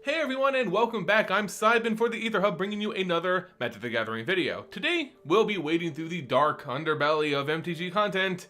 Hey everyone, and welcome back. I'm Simon for the Aether Hub, bringing you another Magic the Gathering video. Today, we'll be wading through the dark underbelly of MTG content,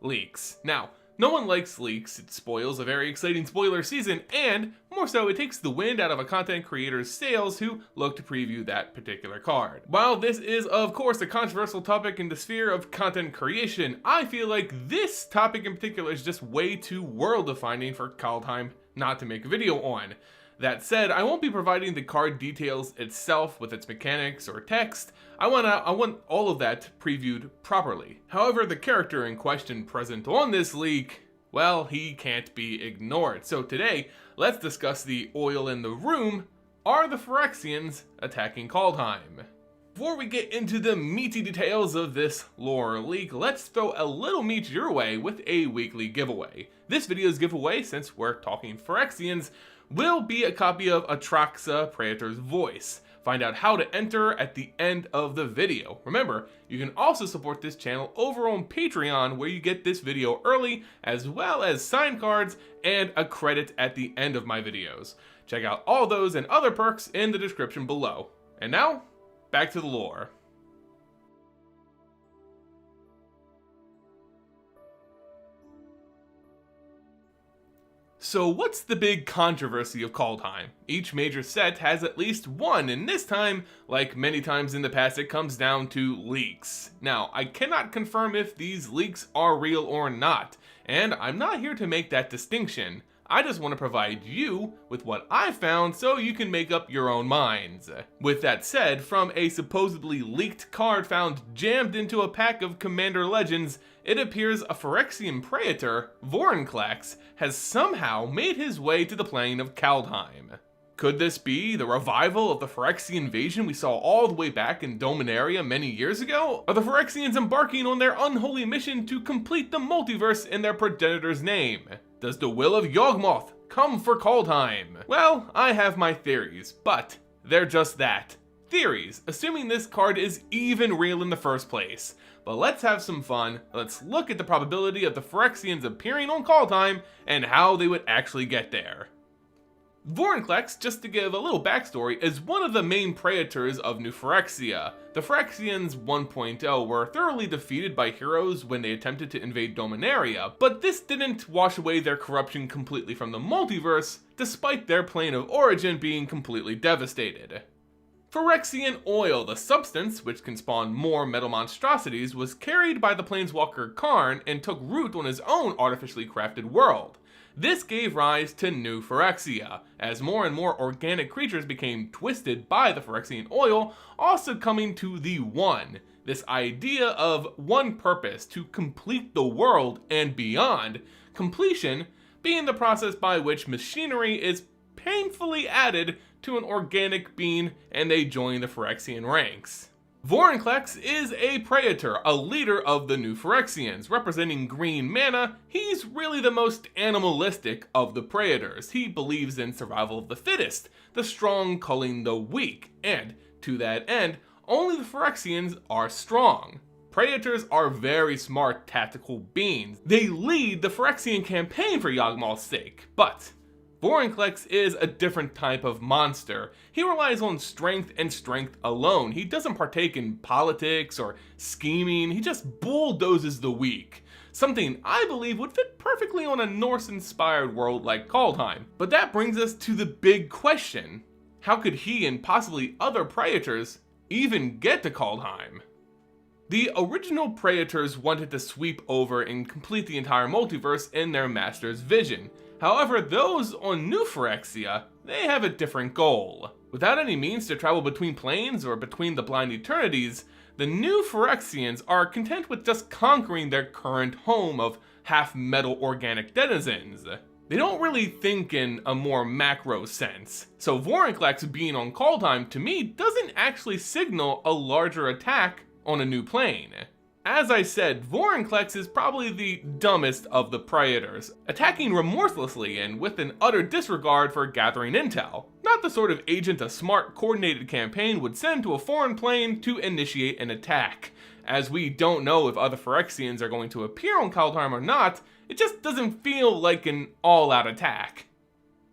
leaks. Now, no one likes leaks. It spoils a very exciting spoiler season, and more so, it takes the wind out of a content creator's sails who look to preview that particular card. While this is, of course, a controversial topic in the sphere of content creation, I feel like this topic in particular is just way too world-defining for Kaldheim not to make a video on. That said, I won't be providing the card details itself with its mechanics or text. I want all of that previewed properly. However, the character in question present on this leak, well, he can't be ignored. So today, let's discuss the oil in the room. Are the Phyrexians attacking Kaldheim? Before we get into the meaty details of this lore leak, let's throw a little meat your way with a weekly giveaway. This video's giveaway, since we're talking Phyrexians, will be a copy of Atraxa, Praetor's voice. Find out how to enter at the end of the video. Remember, you can also support this channel over on Patreon, where you get this video early, as well as signed cards and a credit at the end of my videos. Check out all those and other perks in the description below. And now, back to the lore. So what's the big controversy of Kaldheim? Each major set has at least one, and this time, like many times in the past, it comes down to leaks. Now, I cannot confirm if these leaks are real or not, and I'm not here to make that distinction. I just want to provide you with what I found so you can make up your own minds. With that said, from a supposedly leaked card found jammed into a pack of Commander Legends, it appears a Phyrexian Praetor, Voronklex, has somehow made his way to the plane of Kaldheim. Could this be the revival of the Phyrexian invasion we saw all the way back in Dominaria many years ago? Are the Phyrexians embarking on their unholy mission to complete the multiverse in their progenitor's name? Does the will of Yawgmoth come for Kaldheim? Well, I have my theories, but they're just that. Theories, assuming this card is even real in the first place. But let's have some fun. Let's look at the probability of the Phyrexians appearing on Kaldheim and how they would actually get there. Vorinclex, just to give a little backstory, is one of the main Praetors of New Phyrexia. The Phyrexians 1.0 were thoroughly defeated by heroes when they attempted to invade Dominaria, but this didn't wash away their corruption completely from the multiverse, despite their plane of origin being completely devastated. Phyrexian oil, the substance which can spawn more metal monstrosities, was carried by the planeswalker Karn and took root on his own artificially crafted world. This gave rise to New Phyrexia, as more and more organic creatures became twisted by the Phyrexian oil, also coming to the One. This idea of one purpose to complete the world and beyond, completion being the process by which machinery is painfully added to an organic being and they join the Phyrexian ranks. Vorinclex is a Praetor, a leader of the New Phyrexians. Representing green mana, he's really the most animalistic of the Praetors. He believes in survival of the fittest, the strong culling the weak, and to that end, only the Phyrexians are strong. Praetors are very smart tactical beings. They lead the Phyrexian campaign for Yawgmoth's sake, but Vorinclex is a different type of monster. He relies on strength and strength alone. He doesn't partake in politics or scheming, he just bulldozes the weak. Something I believe would fit perfectly on a Norse-inspired world like Kaldheim. But that brings us to the big question. How could he and possibly other Praetors even get to Kaldheim? The original Praetors wanted to sweep over and complete the entire multiverse in their master's vision. However, those on New Phyrexia, they have a different goal. Without any means to travel between planes or between the blind eternities, the New Phyrexians are content with just conquering their current home of half-metal organic denizens. They don't really think in a more macro sense, so Vorinclex being on Kaldheim to me doesn't actually signal a larger attack on a new plane. As I said, Vorinclex is probably the dumbest of the Praetors, attacking remorselessly and with an utter disregard for gathering intel. Not the sort of agent a smart, coordinated campaign would send to a foreign plane to initiate an attack. As we don't know if other Phyrexians are going to appear on Kaldheim or not, it just doesn't feel like an all-out attack.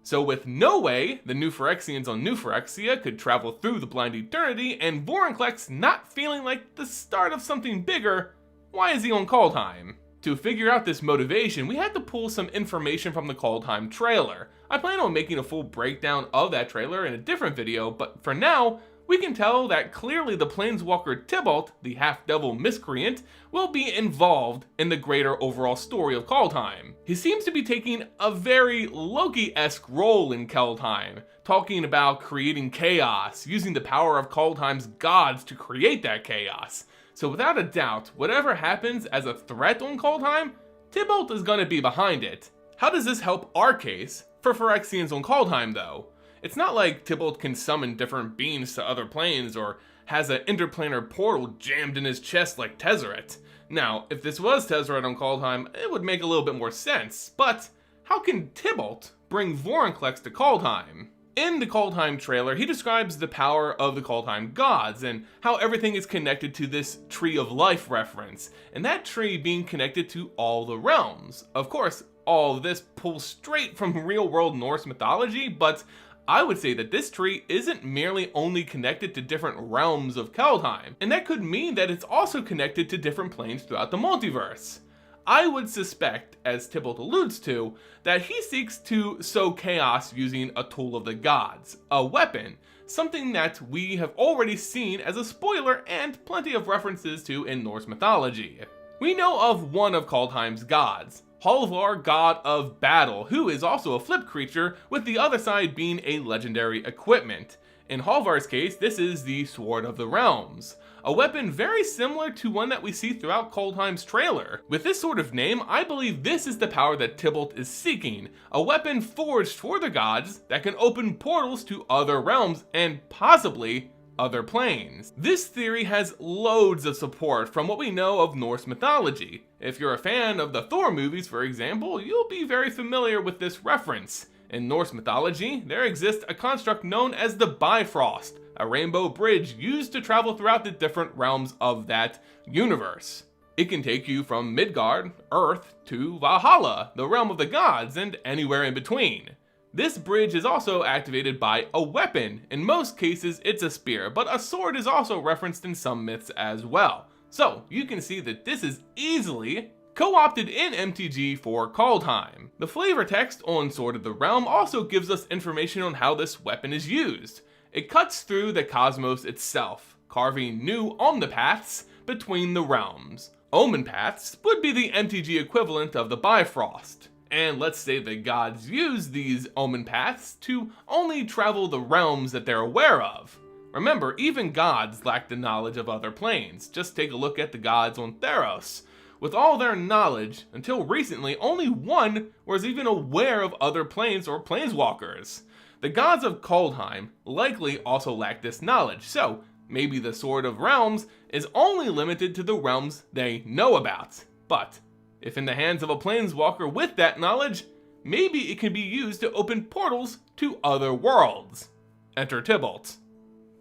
So with no way the new Phyrexians on New Phyrexia could travel through the Blind Eternity, and Voronklex not feeling like the start of something bigger, why is he on Kaldheim? To figure out this motivation, we had to pull some information from the Kaldheim trailer. I plan on making a full breakdown of that trailer in a different video, but for now, we can tell that clearly the planeswalker Tibalt, the half-devil miscreant, will be involved in the greater overall story of Kaldheim. He seems to be taking a very Loki-esque role in Kaldheim, talking about creating chaos, using the power of Kaldheim's gods to create that chaos. So without a doubt, whatever happens as a threat on Kaldheim, Tibalt is going to be behind it. How does this help our case for Phyrexians on Kaldheim though? It's not like Tibalt can summon different beings to other planes or has an interplanar portal jammed in his chest like Tezzeret. Now, if this was Tezzeret on Kaldheim, it would make a little bit more sense, but how can Tibalt bring Vorinclex to Kaldheim? In the Kaldheim trailer, he describes the power of the Kaldheim gods and how everything is connected to this Tree of Life reference, and that tree being connected to all the realms. Of course, all of this pulls straight from real-world Norse mythology, but I would say that this tree isn't merely only connected to different realms of Kaldheim, and that could mean that it's also connected to different planes throughout the multiverse. I would suspect, as Tibalt alludes to, that he seeks to sow chaos using a tool of the gods, a weapon, something that we have already seen as a spoiler and plenty of references to in Norse mythology. We know of one of Kaldheim's gods, Halvar, god of battle, who is also a flip creature, with the other side being a legendary equipment. In Halvar's case, this is the Sword of the Realms, a weapon very similar to one that we see throughout Kaldheim's trailer. With this sort of name, I believe this is the power that Tibalt is seeking, a weapon forged for the gods that can open portals to other realms and possibly other planes. This theory has loads of support from what we know of Norse mythology. If you're a fan of the Thor movies, for example, you'll be very familiar with this reference. In Norse mythology, there exists a construct known as the Bifrost, a rainbow bridge used to travel throughout the different realms of that universe. It can take you from Midgard, Earth, to Valhalla, the realm of the gods, and anywhere in between. This bridge is also activated by a weapon. In most cases, it's a spear, but a sword is also referenced in some myths as well. So you can see that this is easily co-opted in MTG for Kaldheim. The flavor text on Sword of the Realm also gives us information on how this weapon is used. It cuts through the cosmos itself, carving new omnipaths between the realms. Omen paths would be the MTG equivalent of the Bifrost. And let's say the gods use these omen paths to only travel the realms that they're aware of. Remember, even gods lack the knowledge of other planes. Just take a look at the gods on Theros. With all their knowledge, until recently, only one was even aware of other planes or planeswalkers. The gods of Kaldheim likely also lack this knowledge, so maybe the Sword of Realms is only limited to the realms they know about. But if in the hands of a planeswalker with that knowledge, maybe it can be used to open portals to other worlds. Enter Tibalt.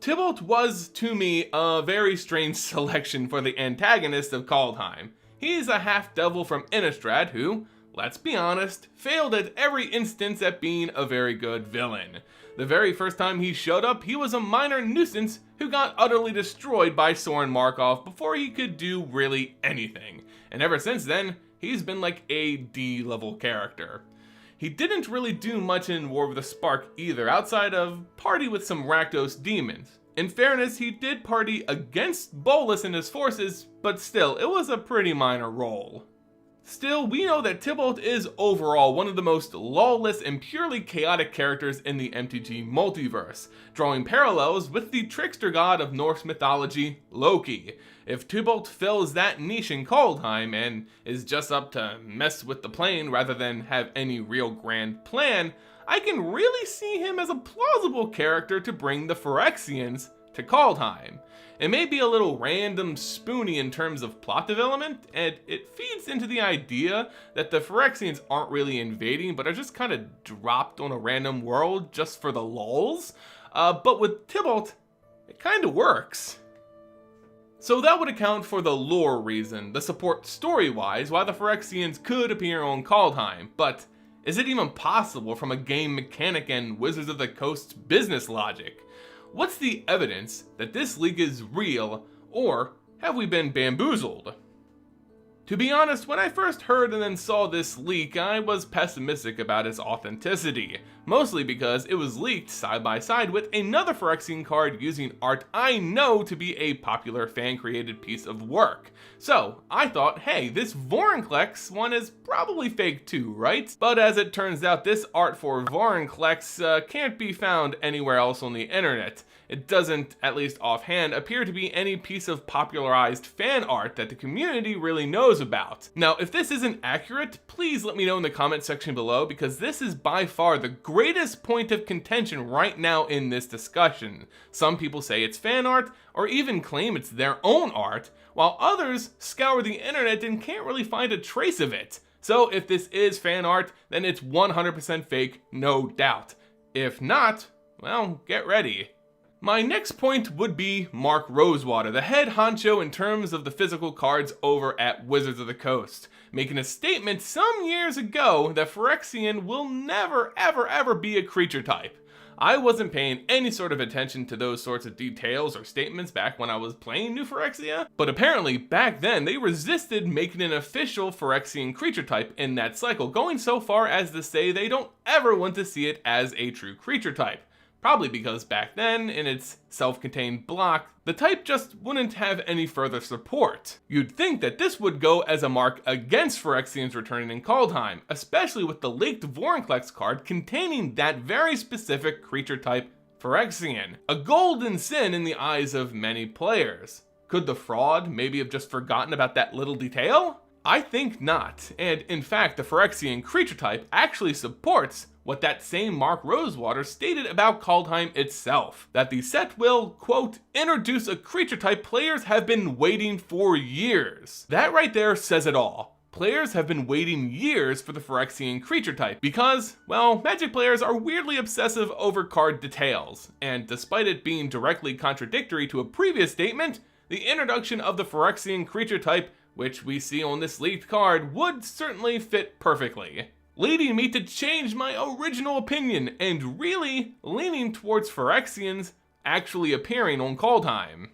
Tibalt was, to me, a very strange selection for the antagonist of Kaldheim. He's a half-devil from Innistrad who, let's be honest, failed at every instance at being a very good villain. The very first time he showed up, he was a minor nuisance who got utterly destroyed by Soren Markov before he could do really anything. And ever since then, he's been like a D-level character. He didn't really do much in War with the Spark either, outside of party with some Rakdos demons. In fairness, he did party against Bolas and his forces, but still, it was a pretty minor role. Still, we know that Tibalt is overall one of the most lawless and purely chaotic characters in the MTG multiverse, drawing parallels with the trickster god of Norse mythology, Loki. If Tibalt fills that niche in Kaldheim and is just up to mess with the plane rather than have any real grand plan, I can really see him as a plausible character to bring the Phyrexians to Kaldheim. It may be a little random spoony in terms of plot development, and it feeds into the idea that the Phyrexians aren't really invading, but are just kind of dropped on a random world just for the lulz. But with Tibalt, it kind of works. So that would account for the lore reason, the support story-wise, why the Phyrexians could appear on Kaldheim, but Is it even possible from a game mechanic and Wizards of the Coast's business logic? What's the evidence that this leak is real, or have we been bamboozled? To be honest, when I first heard and then saw this leak, I was pessimistic about its authenticity, mostly because it was leaked side by side with another Phyrexian card using art I know to be a popular fan-created piece of work. So I thought, hey, this Vorinclex one is probably fake too, right? But as it turns out, this art for Voronklex can't be found anywhere else on the internet. It doesn't, at least offhand, appear to be any piece of popularized fan art that the community really knows about. Now, if this isn't accurate, please let me know in the comment section below, because this is by far the greatest point of contention right now in this discussion. Some people say it's fan art, or even claim it's their own art, while others scour the internet and can't really find a trace of it. So if this is fan art, then it's 100% fake, no doubt. If not, well, get ready. My next point would be Mark Rosewater, the head honcho in terms of the physical cards over at Wizards of the Coast, making a statement some years ago that Phyrexian will never ever be a creature type. I wasn't paying any sort of attention to those sorts of details or statements back when I was playing New Phyrexia, but apparently back then they resisted making an official Phyrexian creature type in that cycle, going so far as to say they don't ever want to see it as a true creature type. Probably because back then, in its self-contained block, the type just wouldn't have any further support. You'd think that this would go as a mark against Phyrexians returning in Kaldheim, especially with the leaked Vorinclex card containing that very specific creature type Phyrexian. A golden sin in the eyes of many players. Could the fraud maybe have just forgotten about that little detail? I think not, and in fact the Phyrexian creature type actually supports what that same Mark Rosewater stated about Kaldheim itself, that the set will, quote, introduce a creature type players have been waiting for years. That right there says it all. Players have been waiting years for the Phyrexian creature type because, well, Magic players are weirdly obsessive over card details, and despite it being directly contradictory to a previous statement, the introduction of the Phyrexian creature type, which we see on this leaked card, would certainly fit perfectly, leading me to change my original opinion and really leaning towards Phyrexians actually appearing on Kaldheim.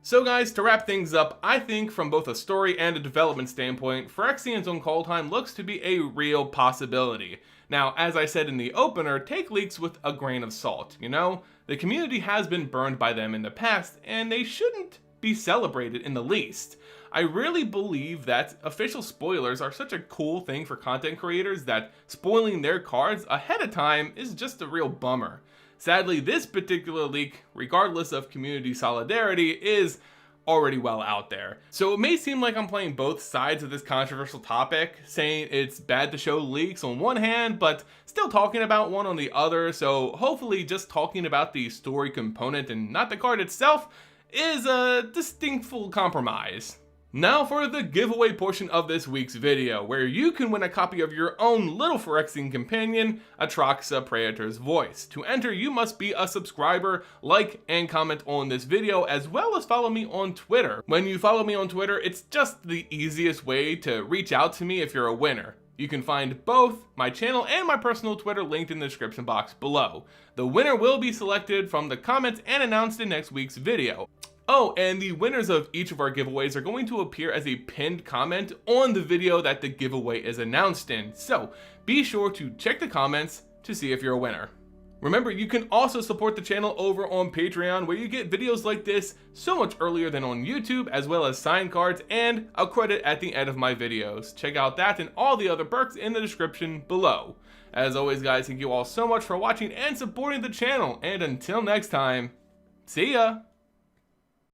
So guys, to wrap things up, I think from both a story and a development standpoint, Phyrexians on Kaldheim looks to be a real possibility. Now, as I said in the opener, take leaks with a grain of salt, you know? The community has been burned by them in the past, and they shouldn't be celebrated in the least. I really believe that official spoilers are such a cool thing for content creators that spoiling their cards ahead of time is just a real bummer. Sadly, this particular leak, regardless of community solidarity, is already well out there. So it may seem like I'm playing both sides of this controversial topic, saying it's bad to show leaks on one hand, but still talking about one on the other, so hopefully just talking about the story component and not the card itself is a distinctful compromise. Now for the giveaway portion of this week's video, where you can win a copy of your own little Phyrexian companion, Atraxa Praetor's Voice. To enter, you must be a subscriber, like, and comment on this video, as well as follow me on Twitter. When you follow me on Twitter, it's just the easiest way to reach out to me if you're a winner. You can find both my channel and my personal Twitter linked in the description box below. The winner will be selected from the comments and announced in next week's video. Oh, and the winners of each of our giveaways are going to appear as a pinned comment on the video that the giveaway is announced in, so be sure to check the comments to see if you're a winner. Remember, you can also support the channel over on Patreon, where you get videos like this so much earlier than on YouTube, as well as signed cards and a credit at the end of my videos. Check out that and all the other perks in the description below. As always guys, thank you all so much for watching and supporting the channel, and until next time, see ya!